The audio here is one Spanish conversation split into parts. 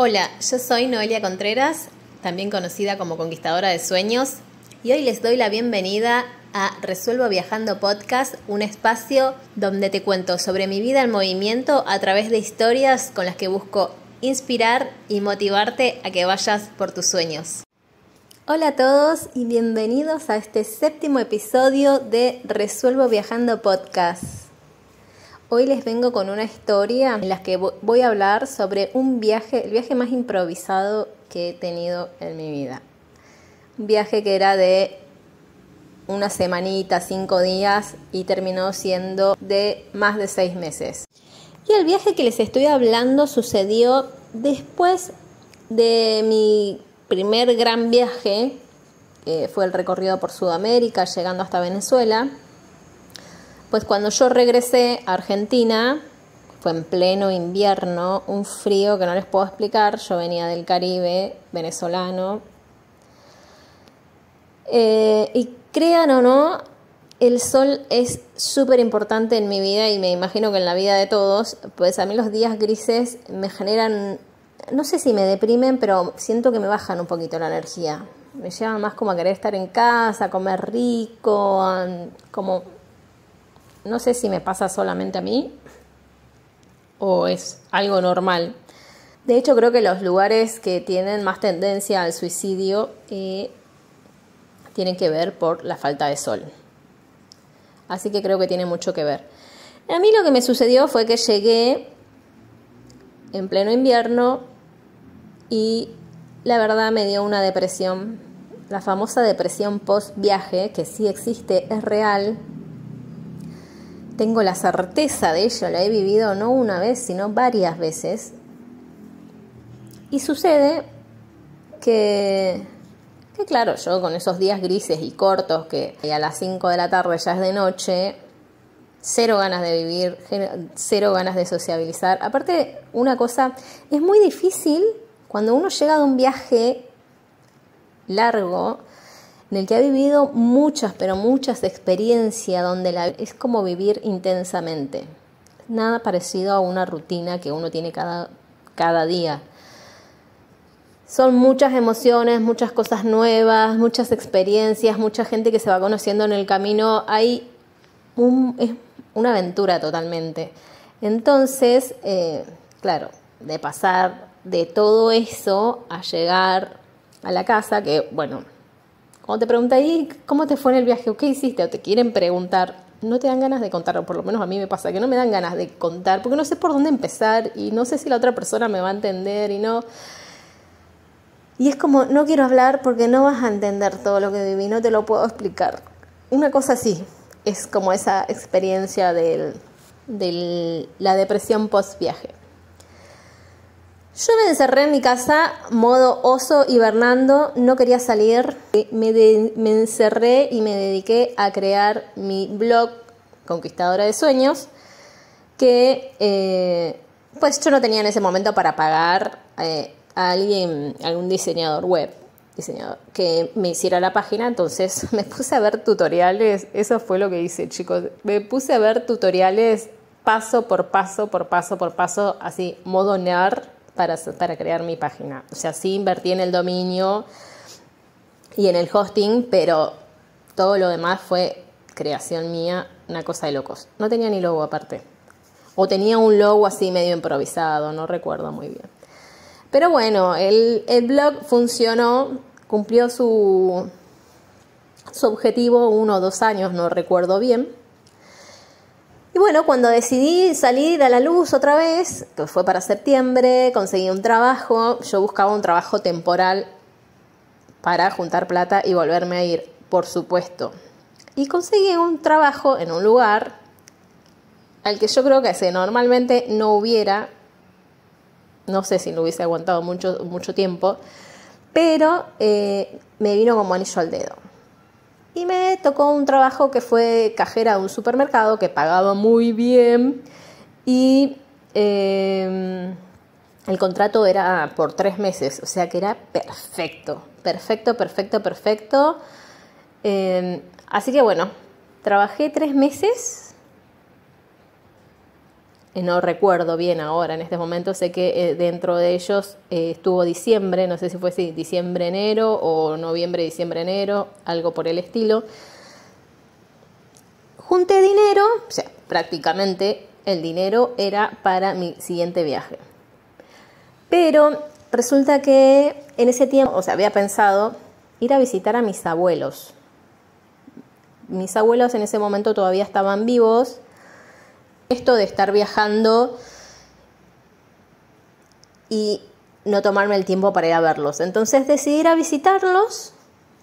Hola, yo soy Noelia Contreras, también conocida como Conquistadora de Sueños, y hoy les doy la bienvenida a Resuelvo Viajando Podcast, un espacio donde te cuento sobre mi vida en movimiento a través de historias con las que busco inspirar y motivarte a que vayas por tus sueños. Hola a todos y bienvenidos a este 7º episodio de Resuelvo Viajando Podcast. Hoy les vengo con una historia en la que voy a hablar sobre un viaje, el viaje más improvisado que he tenido en mi vida. Un viaje que era de una semanita, 5 días y terminó siendo de más de 6 meses. Y el viaje que les estoy hablando sucedió después de mi primer gran viaje, que fue el recorrido por Sudamérica, llegando hasta Venezuela. Pues cuando yo regresé a Argentina, fue en pleno invierno, un frío que no les puedo explicar. Yo venía del Caribe venezolano. Y crean o no, el sol es súper importante en mi vida y me imagino que en la vida de todos. Pues a mí los días grises me generan, no sé si me deprimen, pero siento que me bajan un poquito la energía. Me llevan más como a querer estar en casa, comer rico, como... No sé si me pasa solamente a mí o es algo normal. De hecho, creo que los lugares que tienen más tendencia al suicidio tienen que ver por la falta de sol. Así que creo que tiene mucho que ver. A mí lo que me sucedió fue que llegué en pleno invierno y la verdad me dio una depresión. La famosa depresión post-viaje, que sí existe, es real. Tengo la certeza de ello, la he vivido no una vez, sino varias veces. Y sucede que claro, yo con esos días grises y cortos, que a las 5 de la tarde ya es de noche, cero ganas de vivir, cero ganas de sociabilizar. Aparte, una cosa, es muy difícil cuando uno llega de un viaje largo, en el que ha vivido muchas, pero muchas experiencias, donde es como vivir intensamente. Nada parecido a una rutina que uno tiene cada día. Son muchas emociones, muchas cosas nuevas, muchas experiencias, mucha gente que se va conociendo en el camino. Es una aventura totalmente. Entonces, claro, de pasar de todo eso a llegar a la casa, que bueno... Cuando te preguntan, ¿y cómo te fue en el viaje? ¿O qué hiciste? O te quieren preguntar, no te dan ganas de contar, o por lo menos a mí me pasa que no me dan ganas de contar, porque no sé por dónde empezar y no sé si la otra persona me va a entender y no. Y es como, no quiero hablar porque no vas a entender todo lo que viví, no te lo puedo explicar. Una cosa así, es como esa experiencia de la depresión post-viaje. Yo me encerré en mi casa, modo oso hibernando, no quería salir. Me encerré y me dediqué a crear mi blog Conquistadora de Sueños, que pues yo no tenía en ese momento para pagar a algún diseñador web, que me hiciera la página. Entonces me puse a ver tutoriales, eso fue lo que hice, chicos. Me puse a ver tutoriales paso por paso, así, modo nerd, para crear mi página. O sea, sí invertí en el dominio y en el hosting, pero todo lo demás fue creación mía, una cosa de locos. No tenía ni logo aparte. O tenía un logo así medio improvisado, no recuerdo muy bien. Pero bueno, el blog funcionó, cumplió su objetivo 1 o 2 años, no recuerdo bien. Y bueno, cuando decidí salir a la luz otra vez, que fue para septiembre, conseguí un trabajo. Yo buscaba un trabajo temporal para juntar plata y volverme a ir, por supuesto. Y conseguí un trabajo en un lugar al que yo creo que normalmente no hubiera, no sé si lo hubiese aguantado mucho tiempo, pero me vino como anillo al dedo. Y me tocó un trabajo que fue cajera de un supermercado que pagaba muy bien y el contrato era por 3 meses, o sea que era perfecto. Así que bueno, trabajé 3 meses no recuerdo bien ahora en este momento, sé que dentro de ellos estuvo diciembre, no sé si fue así, diciembre-enero o noviembre-diciembre-enero, algo por el estilo. Junté dinero, o sea, prácticamente el dinero era para mi siguiente viaje. Pero resulta que en ese tiempo, o sea, había pensado ir a visitar a mis abuelos. Mis abuelos en ese momento todavía estaban vivos. Esto de estar viajando y no tomarme el tiempo para ir a verlos. Entonces decidí ir a visitarlos,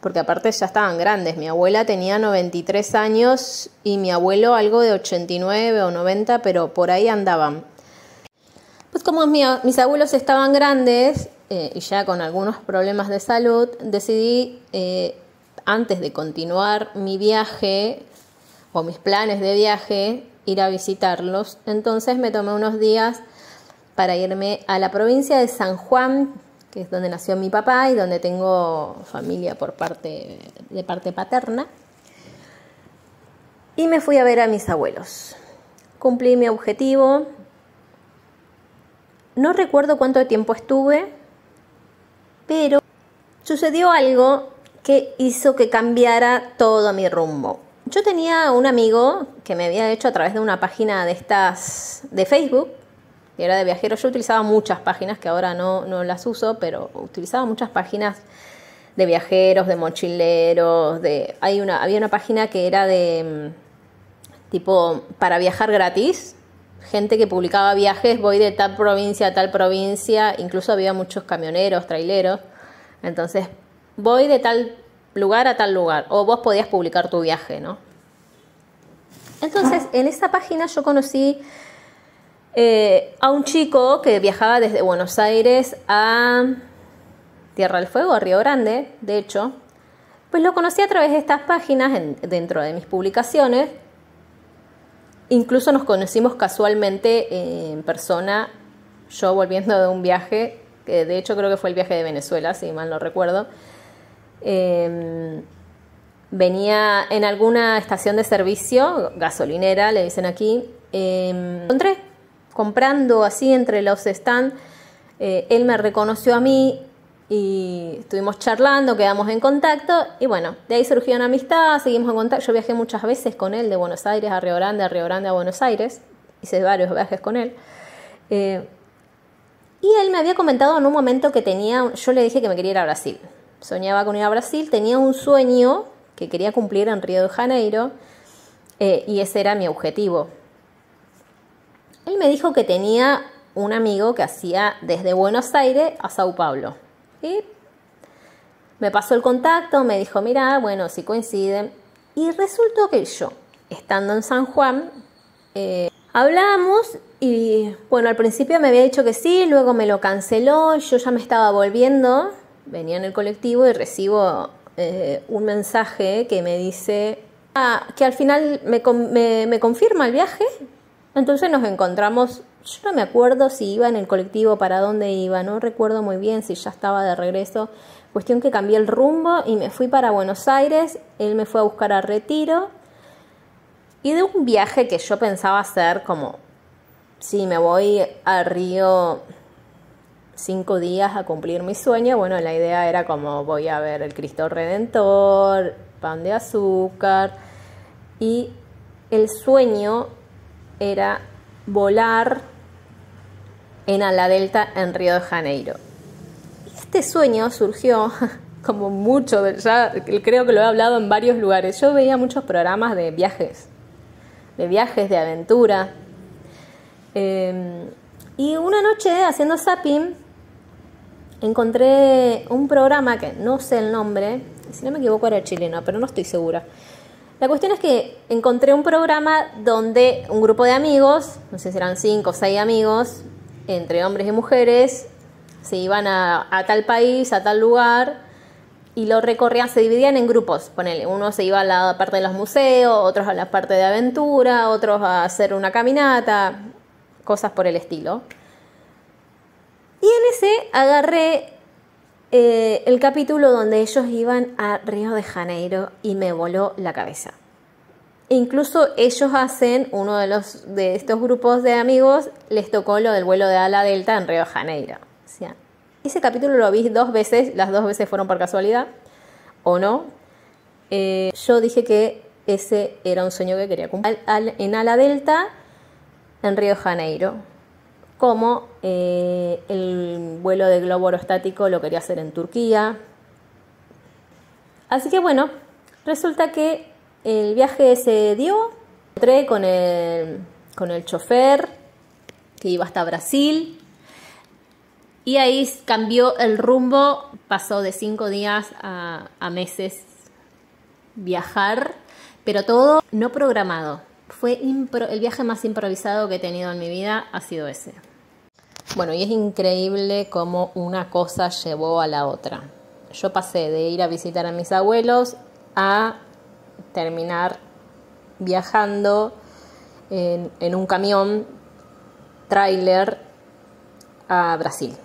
porque aparte ya estaban grandes. Mi abuela tenía 93 años y mi abuelo algo de 89 o 90, pero por ahí andaban. Pues como mis abuelos estaban grandes y ya con algunos problemas de salud, decidí, antes de continuar mi viaje o mis planes de viaje, ir a visitarlos. Entonces me tomé unos días para irme a la provincia de San Juan, que es donde nació mi papá y donde tengo familia de parte paterna. Y me fui a ver a mis abuelos. Cumplí mi objetivo. No recuerdo cuánto tiempo estuve, pero sucedió algo que hizo que cambiara todo mi rumbo. Yo tenía un amigo que me había hecho a través de una página de estas de Facebook, que era de viajeros. Yo utilizaba muchas páginas, que ahora no las uso, pero utilizaba muchas páginas de viajeros, de mochileros, había una página que era de tipo para viajar gratis, gente que publicaba viajes, voy de tal provincia a tal provincia, incluso había muchos camioneros, traileros, entonces voy de tal lugar a tal lugar, o vos podías publicar tu viaje, ¿no? Entonces, en esa página yo conocí a un chico que viajaba desde Buenos Aires a Tierra del Fuego, a Río Grande, de hecho. Pues lo conocí a través de estas páginas, dentro de mis publicaciones. Incluso nos conocimos casualmente en persona, yo volviendo de un viaje, que de hecho creo que fue el viaje de Venezuela, si mal no recuerdo. Venía en alguna estación de servicio, gasolinera, le dicen aquí, encontré comprando así entre los stands. Él me reconoció a mí y estuvimos charlando, quedamos en contacto y bueno, de ahí surgió una amistad, seguimos en contacto. Yo viajé muchas veces con él de Buenos Aires a Río Grande, a Buenos Aires, hice varios viajes con él. Y él me había comentado en un momento que yo le dije que me quería ir a Brasil. Soñaba con ir a Brasil, tenía un sueño que quería cumplir en Río de Janeiro y ese era mi objetivo. Él me dijo que tenía un amigo que hacía desde Buenos Aires a Sao Paulo. Y me pasó el contacto, me dijo, mira, bueno, si coinciden. Y resultó que yo, estando en San Juan, hablamos y bueno, al principio me había dicho que sí, luego me lo canceló, yo ya me estaba volviendo, venía en el colectivo y recibo un mensaje que me dice que al final me confirma el viaje. Entonces nos encontramos, yo no me acuerdo si iba en el colectivo, para dónde iba, no recuerdo muy bien si ya estaba de regreso. Cuestión que cambié el rumbo y me fui para Buenos Aires, él me fue a buscar a Retiro. Y de un viaje que yo pensaba hacer como, sí, me voy a Río 5 días a cumplir mi sueño. Bueno, la idea era como voy a ver el Cristo Redentor, Pan de Azúcar. Y el sueño era volar en Ala Delta en Río de Janeiro. Este sueño surgió como mucho, ya creo que lo he hablado en varios lugares. Yo veía muchos programas de viajes, de aventura. Y una noche haciendo zapping encontré un programa que no sé el nombre, si no me equivoco era chileno, pero no estoy segura. La cuestión es que encontré un programa donde un grupo de amigos, no sé si eran 5 o 6 amigos, entre hombres y mujeres, se iban a tal país, a tal lugar, y lo recorrían, se dividían en grupos. Ponele, uno se iba a la parte de los museos, otros a la parte de aventura, otros a hacer una caminata, cosas por el estilo. Y en ese agarré el capítulo donde ellos iban a Río de Janeiro y me voló la cabeza. E incluso ellos hacen, uno de estos grupos de amigos, les tocó lo del vuelo de ala delta en Río de Janeiro. O sea, ese capítulo lo vi 2 veces, las 2 veces fueron por casualidad, o no. Yo dije que ese era un sueño que quería cumplir. En ala delta, en Río de Janeiro. Como el vuelo de globo aerostático lo quería hacer en Turquía. Así que bueno, resulta que el viaje se dio. Entré con el chofer que iba hasta Brasil. Y ahí cambió el rumbo. Pasó de 5 días a meses viajar. Pero todo no programado. Fue el viaje más improvisado que he tenido en mi vida. Ha sido ese. Bueno, y es increíble cómo una cosa llevó a la otra. Yo pasé de ir a visitar a mis abuelos a terminar viajando en un camión tráiler a Brasil.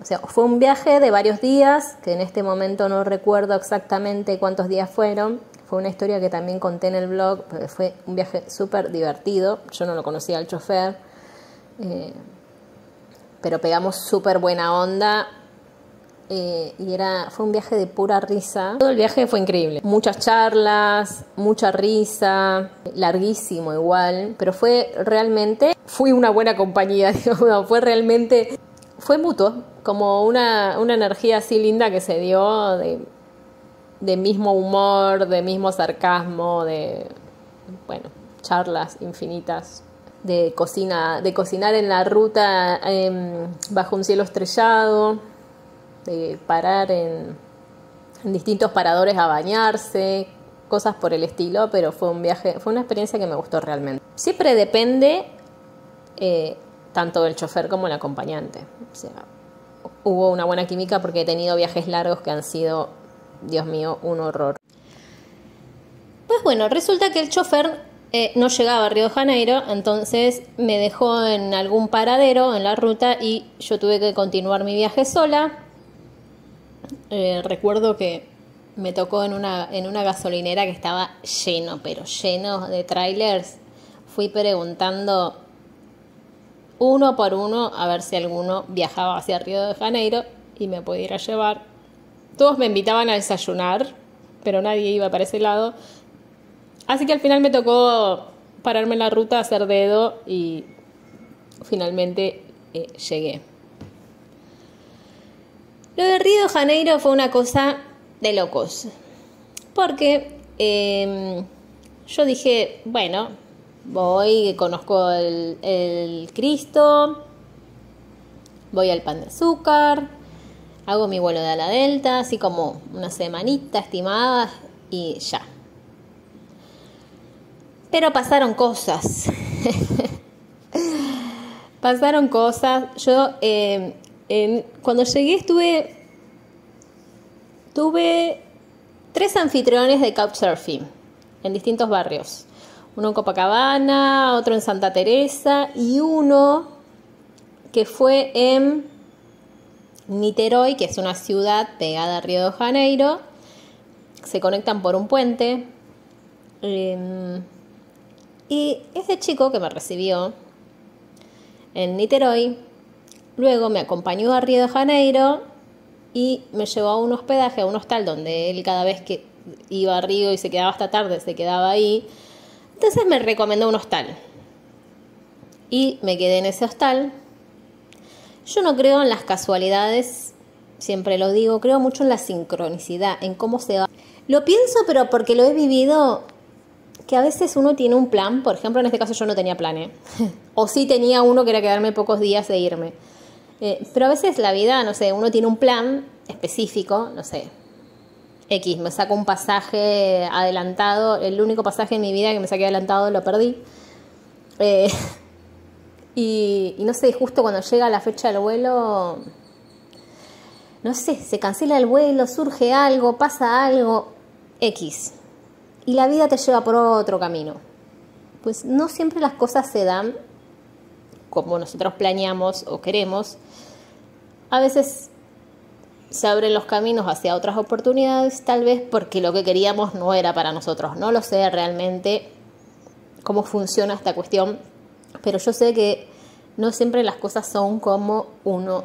O sea, fue un viaje de varios días, que en este momento no recuerdo exactamente cuántos días fueron. Fue una historia que también conté en el blog, porque fue un viaje súper divertido. Yo no lo conocía al chofer, pero pegamos súper buena onda. Y fue un viaje de pura risa. Todo el viaje fue increíble. Muchas charlas, mucha risa, larguísimo igual, pero fui una buena compañía, digamos, fue mutuo, como una energía así linda que se dio de mismo humor, de mismo sarcasmo, bueno, charlas infinitas. De cocinar en la ruta bajo un cielo estrellado, de parar en distintos paradores a bañarse, cosas por el estilo, pero fue una experiencia que me gustó realmente. Siempre depende tanto del chofer como el acompañante. O sea, hubo una buena química porque he tenido viajes largos que han sido, Dios mío, un horror. Pues bueno, resulta que el chofer no llegaba a Río de Janeiro, entonces me dejó en algún paradero en la ruta y yo tuve que continuar mi viaje sola. Recuerdo que me tocó en una gasolinera que estaba lleno, pero lleno de trailers. Fui preguntando uno por uno a ver si alguno viajaba hacia Río de Janeiro y me pudiera llevar. Todos me invitaban a desayunar, pero nadie iba para ese lado. Así que al final me tocó pararme en la ruta, hacer dedo y finalmente llegué. Lo de Río de Janeiro fue una cosa de locos. Porque yo dije, bueno, voy, conozco el Cristo, voy al Pan de Azúcar, hago mi vuelo de ala delta, así como una semanita estimada y ya. Pero pasaron cosas. Pasaron cosas. Yo cuando llegué tuve 3 anfitriones de Couchsurfing en distintos barrios. Uno en Copacabana, otro en Santa Teresa y uno que fue en Niterói, que es una ciudad pegada a Río de Janeiro. Se conectan por un puente. Y ese chico que me recibió en Niterói, luego me acompañó a Río de Janeiro y me llevó a un hospedaje, a un hostal donde él cada vez que iba a Río y se quedaba hasta tarde, se quedaba ahí. Entonces me recomendó un hostal y me quedé en ese hostal. Yo no creo en las casualidades, siempre lo digo, creo mucho en la sincronicidad, en cómo se va. Lo pienso, pero porque lo he vivido, que a veces uno tiene un plan. Por ejemplo, en este caso yo no tenía plan, o sí tenía uno que era quedarme pocos días e irme. Pero a veces la vida, no sé, uno tiene un plan específico, no sé, X, me saco un pasaje adelantado, el único pasaje en mi vida que me saqué adelantado lo perdí. Y no sé, justo cuando llega la fecha del vuelo, no sé, se cancela el vuelo, surge algo, pasa algo, X. Y la vida te lleva por otro camino. Pues no siempre las cosas se dan como nosotros planeamos o queremos. A veces se abren los caminos hacia otras oportunidades, tal vez porque lo que queríamos no era para nosotros. No lo sé realmente, cómo funciona esta cuestión, pero yo sé que no siempre las cosas son como uno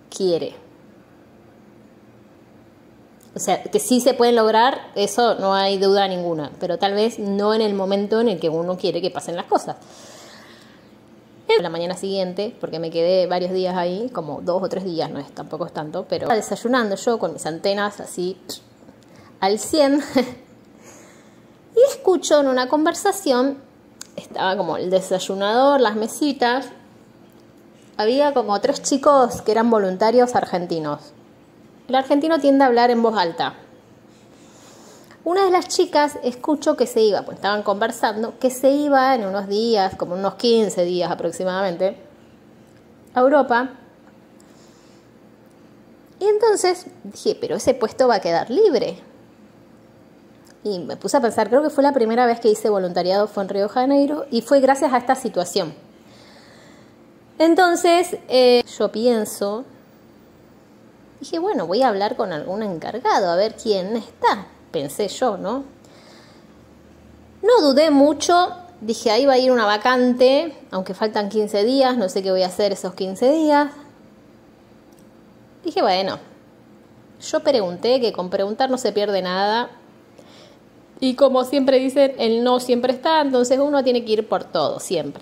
quiere. O sea, que sí se pueden lograr, eso no hay duda ninguna, pero tal vez no en el momento en el que uno quiere que pasen las cosas. La mañana siguiente, porque me quedé varios días ahí, como 2 o 3 días, tampoco es tanto, pero estaba desayunando yo con mis antenas así al 100 y escucho en una conversación, estaba como el desayunador, las mesitas, había como 3 chicos que eran voluntarios argentinos. El argentino tiende a hablar en voz alta. Una de las chicas escuchó que se iba, pues estaban conversando, que se iba en unos días, como unos 15 días aproximadamente, a Europa. Y entonces dije, pero ese puesto va a quedar libre. Y me puse a pensar, creo que fue la primera vez que hice voluntariado, fue en Río de Janeiro, y fue gracias a esta situación. Entonces, yo pienso, dije, bueno, voy a hablar con algún encargado, a ver quién está. Pensé yo, ¿no? No dudé mucho, dije, ahí va a ir una vacante, aunque faltan 15 días, no sé qué voy a hacer esos 15 días. Dije, bueno, yo pregunté, que con preguntar no se pierde nada. Y como siempre dicen, el no siempre está, entonces uno tiene que ir por todo, siempre.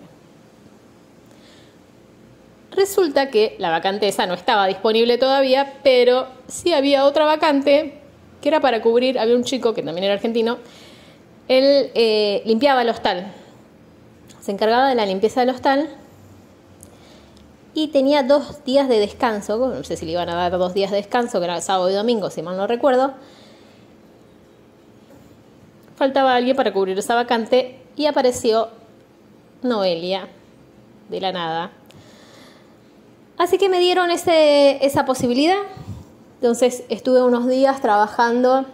Resulta que la vacante esa no estaba disponible todavía, pero sí había otra vacante que era para cubrir, había un chico que también era argentino, él limpiaba el hostal, se encargaba de la limpieza del hostal y tenía 2 días de descanso, no sé si le iban a dar 2 días de descanso, que era sábado y domingo, si mal no recuerdo. Faltaba alguien para cubrir esa vacante y apareció Noelia, de la nada. Así que me dieron esa posibilidad. Entonces estuve unos días trabajando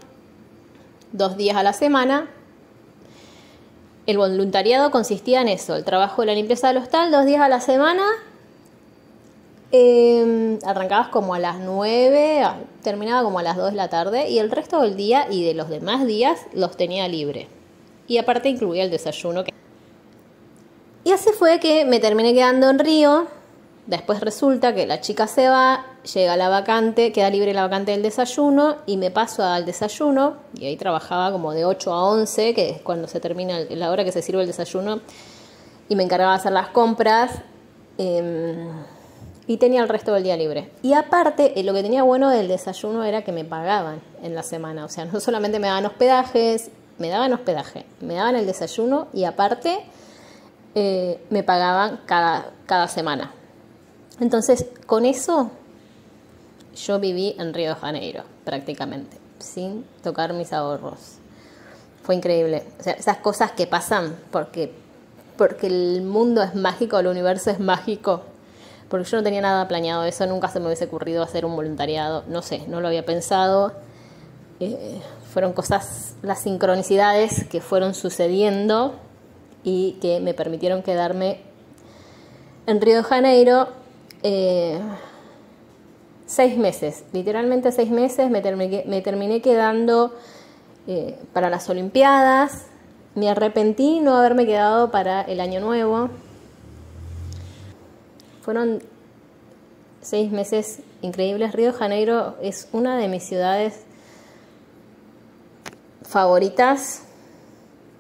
2 días a la semana. El voluntariado consistía en eso, el trabajo de la limpieza del hostal 2 días a la semana. Arrancabas como a las 9, terminaba como a las 2 de la tarde y el resto del día y de los demás días los tenía libre. Y aparte incluía el desayuno. Y así fue que me terminé quedando en Río. Después resulta que la chica se va, llega la vacante, queda libre la vacante del desayuno y me paso al desayuno y ahí trabajaba como de 8 a 11, que es cuando se termina la hora que se sirve el desayuno, y me encargaba de hacer las compras y tenía el resto del día libre. Y aparte, lo que tenía bueno del desayuno era que me pagaban en la semana, o sea, no solamente me daban hospedaje, me daban el desayuno y aparte me pagaban cada semana. Entonces, con eso yo viví en Río de Janeiro, prácticamente, sin tocar mis ahorros. Fue increíble. O sea, esas cosas que pasan porque el mundo es mágico, el universo es mágico. Porque yo no tenía nada planeado de eso, nunca se me hubiese ocurrido hacer un voluntariado. No sé, no lo había pensado. Fueron cosas, las sincronicidades que fueron sucediendo y que me permitieron quedarme en Río de Janeiro 6 meses, literalmente 6 meses. Me terminé quedando para las Olimpiadas. Me arrepentí no haberme quedado para el Año Nuevo. Fueron 6 meses increíbles. Río de Janeiro es una de mis ciudades favoritas.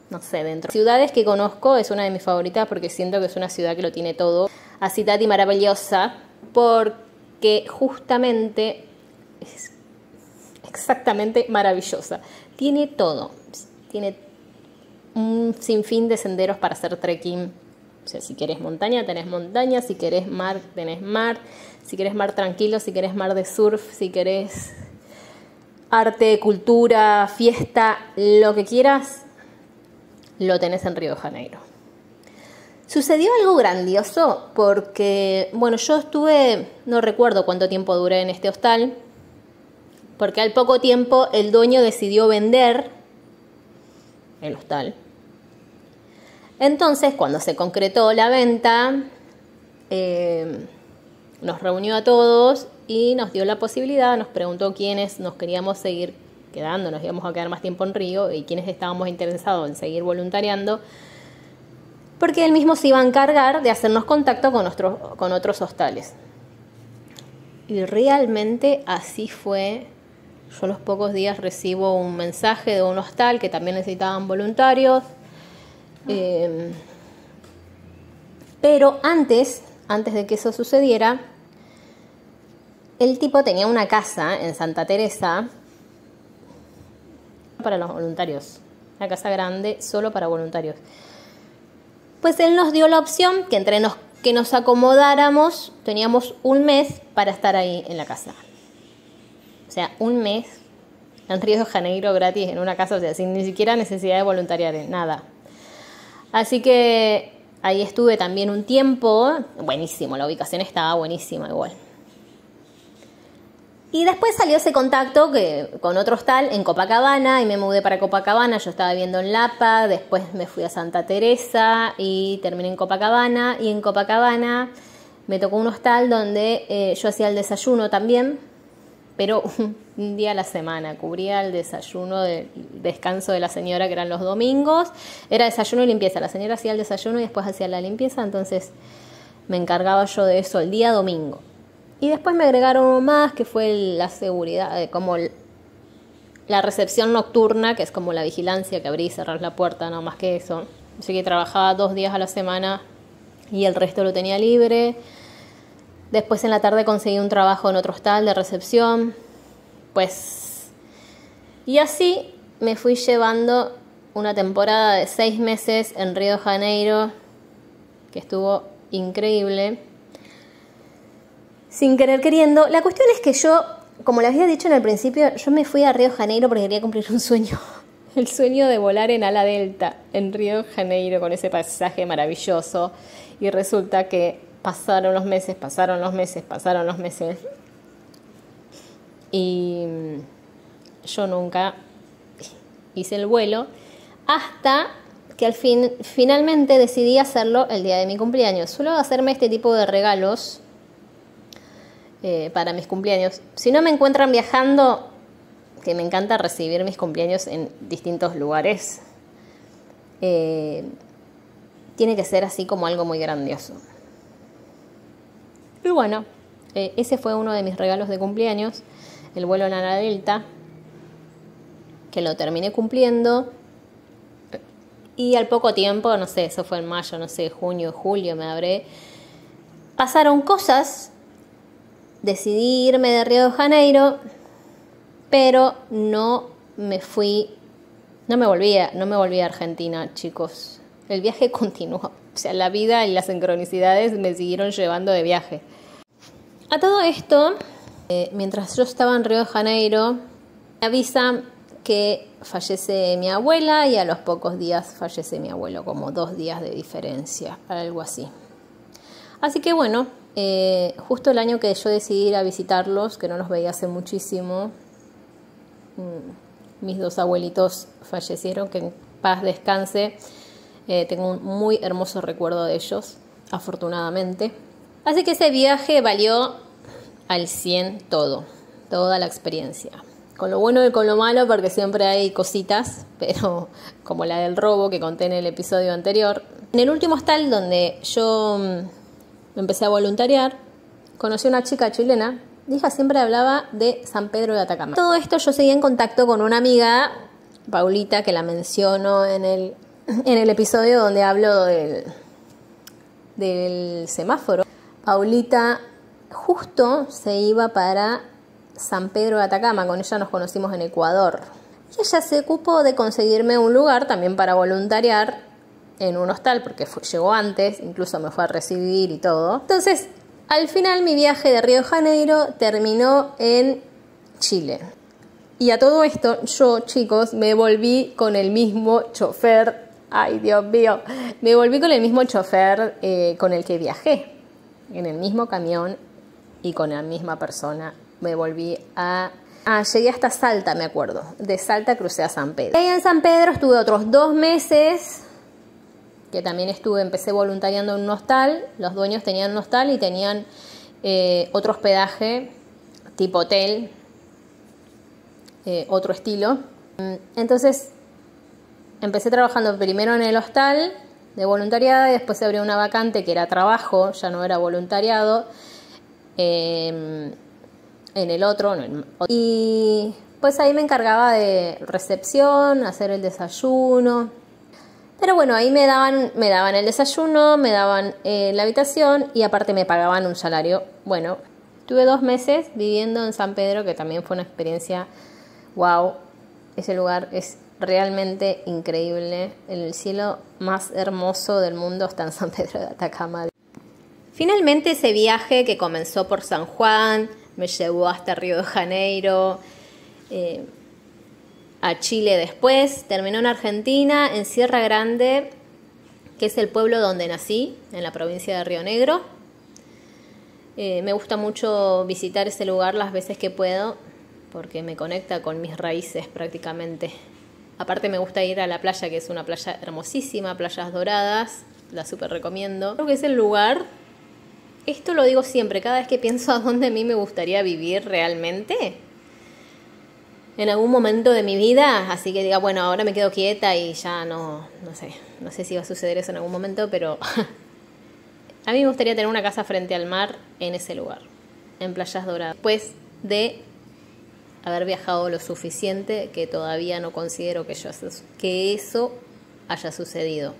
No sé, dentro de ciudades que conozco es una de mis favoritas porque siento que es una ciudad que lo tiene todo. Así Tati maravillosa, porque justamente es exactamente maravillosa. Tiene todo. Tiene un sinfín de senderos para hacer trekking. O sea, si querés montaña, tenés montaña. Si querés mar, tenés mar. Si querés mar tranquilo, si querés mar de surf, si querés arte, cultura, fiesta, lo que quieras, lo tenés en Río de Janeiro. Sucedió algo grandioso porque, bueno, yo estuve, no recuerdo cuánto tiempo duré en este hostal, porque al poco tiempo el dueño decidió vender el hostal. Entonces, cuando se concretó la venta, nos reunió a todos y nos dio la posibilidad, nos preguntó quiénes nos queríamos seguir quedando, nos íbamos a quedar más tiempo en Río y quiénes estábamos interesados en seguir voluntariando. porque él mismo se iba a encargar de hacernos contacto con otros hostales. Y realmente así fue. Yo a los pocos días recibo un mensaje de un hostal que también necesitaban voluntarios. Pero antes de que eso sucediera, el tipo tenía una casa en Santa Teresa para los voluntarios. Una casa grande solo para voluntarios. Pues él nos dio la opción que nos acomodáramos. Teníamos un mes para estar ahí en la casa. O sea, un mes en Río de Janeiro gratis en una casa, o sea, sin ni siquiera necesidad de voluntariar, nada. Así que ahí estuve también un tiempo. Buenísimo, la ubicación estaba buenísima igual. Y después salió ese contacto con otro hostal en Copacabana y me mudé para Copacabana. Yo estaba viviendo en Lapa, después me fui a Santa Teresa y terminé en Copacabana. Y en Copacabana me tocó un hostal donde yo hacía el desayuno también, pero un día a la semana. Cubría el desayuno del descanso de la señora, que eran los domingos. Era desayuno y limpieza. La señora hacía el desayuno y después hacía la limpieza, entonces me encargaba yo de eso el día domingo. Y después me agregaron uno más, que fue la seguridad, como la recepción nocturna, que es como la vigilancia, que abrí y cerrás la puerta, no más que eso. Así que trabajaba 2 días a la semana y el resto lo tenía libre. Después en la tarde conseguí un trabajo en otro hostal de recepción. Pues, y así me fui llevando una temporada de 6 meses en Río de Janeiro, que estuvo increíble. Sin querer queriendo. La cuestión es que yo, como les había dicho en el principio, yo me fui a Río de Janeiro porque quería cumplir un sueño. El sueño de volar en ala delta en Río de Janeiro con ese paisaje maravilloso. Y resulta que pasaron los meses. Y yo nunca hice el vuelo hasta que finalmente decidí hacerlo el día de mi cumpleaños. Suelo hacerme este tipo de regalos para mis cumpleaños. Si no me encuentran viajando, que me encanta recibir mis cumpleaños en distintos lugares, tiene que ser así como algo muy grandioso. Pero bueno, ese fue uno de mis regalos de cumpleaños, el vuelo en ala delta, que lo terminé cumpliendo. Y al poco tiempo, no sé, eso fue en mayo, no sé, junio, julio, pasaron cosas. Decidí irme de Río de Janeiro, pero no me volví a Argentina, chicos. El viaje continuó. O sea, la vida y las sincronicidades me siguieron llevando de viaje. A todo esto, mientras yo estaba en Río de Janeiro, me avisan que fallece mi abuela y a los pocos días fallece mi abuelo, como 2 días de diferencia, algo así. Así que bueno, justo el año que yo decidí ir a visitarlos, que no los veía hace muchísimo, mis 2 abuelitos fallecieron, que en paz descanse. Tengo un muy hermoso recuerdo de ellos, afortunadamente. Así que ese viaje valió al 100 toda la experiencia. Con lo bueno y con lo malo, porque siempre hay cositas, pero como la del robo que conté en el episodio anterior. En el último hostal donde yo empecé a voluntariar, conocí a una chica chilena. Ella siempre hablaba de San Pedro de Atacama. Todo esto yo seguía en contacto con una amiga, Paulita, que la menciono en el episodio donde hablo del semáforo. Paulita justo se iba para San Pedro de Atacama. Con ella nos conocimos en Ecuador. Y ella se ocupó de conseguirme un lugar también para voluntariar en un hostal, porque llegó antes, incluso me fue a recibir y todo. Entonces, al final mi viaje de Río de Janeiro terminó en Chile. Y a todo esto, yo, chicos, me volví con el mismo chofer. Ay, Dios mío. Me volví con el mismo chofer con el que viajé. En el mismo camión y con la misma persona. Me volví llegué hasta Salta, me acuerdo. De Salta crucé a San Pedro. Y ahí en San Pedro estuve otros 2 meses, que también empecé voluntariando en un hostal. Los dueños tenían un hostal y tenían otro hospedaje, tipo hotel, otro estilo. Entonces, empecé trabajando primero en el hostal de voluntariado, y después se abrió una vacante que era trabajo, ya no era voluntariado, en el otro. Y pues ahí me encargaba de recepción, hacer el desayuno. Pero bueno, ahí me daban el desayuno, me daban la habitación y aparte me pagaban un salario. Bueno, tuve 2 meses viviendo en San Pedro, que también fue una experiencia wow. Ese lugar es realmente increíble. El cielo más hermoso del mundo está en San Pedro de Atacama. Finalmente ese viaje que comenzó por San Juan me llevó hasta Río de Janeiro, a Chile después, terminó en Argentina, en Sierra Grande, que es el pueblo donde nací, en la provincia de Río Negro. Me gusta mucho visitar ese lugar las veces que puedo, porque me conecta con mis raíces prácticamente. Aparte me gusta ir a la playa, que es una playa hermosísima, Playas Doradas, la súper recomiendo. Creo que es el lugar, esto lo digo siempre, cada vez que pienso a dónde a mí me gustaría vivir realmente, en algún momento de mi vida, así que diga, bueno, ahora me quedo quieta y ya no sé si va a suceder eso en algún momento, pero a mí me gustaría tener una casa frente al mar en ese lugar, en Playas Doradas. Después de haber viajado lo suficiente, que todavía no considero que eso haya sucedido.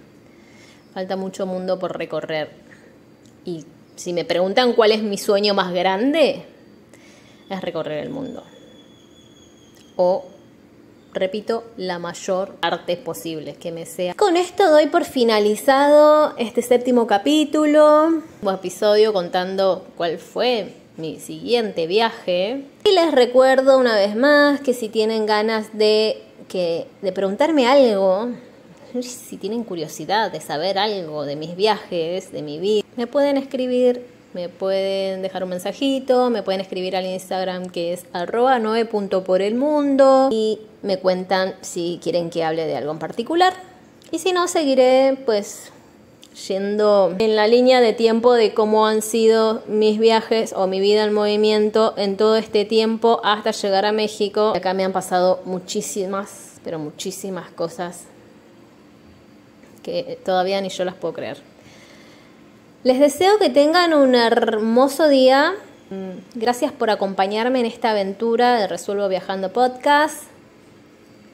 Falta mucho mundo por recorrer. Y si me preguntan cuál es mi sueño más grande, es recorrer el mundo. O, repito, la mayor parte posible que me sea. Con esto doy por finalizado este 7º capítulo, un episodio contando cuál fue mi siguiente viaje. Y les recuerdo una vez más que si tienen ganas de preguntarme algo, si tienen curiosidad de saber algo de mis viajes, de mi vida, me pueden escribir. Me pueden dejar un mensajito, me pueden escribir al Instagram, que es @noe.porelmundo, y me cuentan si quieren que hable de algo en particular. Y si no, seguiré pues yendo en la línea de tiempo de cómo han sido mis viajes o mi vida en movimiento en todo este tiempo hasta llegar a México. Acá me han pasado muchísimas, pero muchísimas cosas que todavía ni yo las puedo creer. Les deseo que tengan un hermoso día. Gracias por acompañarme en esta aventura de Resuelvo Viajando Podcast.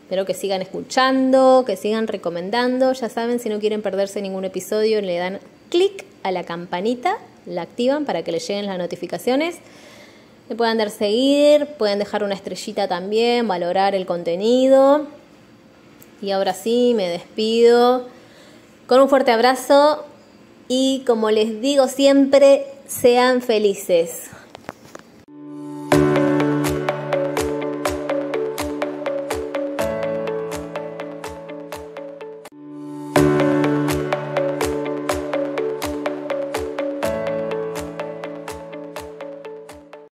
Espero que sigan escuchando, que sigan recomendando. Ya saben, si no quieren perderse ningún episodio, le dan clic a la campanita, la activan para que les lleguen las notificaciones. Me pueden dar seguir, pueden dejar una estrellita también, valorar el contenido. Y ahora sí, me despido con un fuerte abrazo. Y como les digo siempre, sean felices.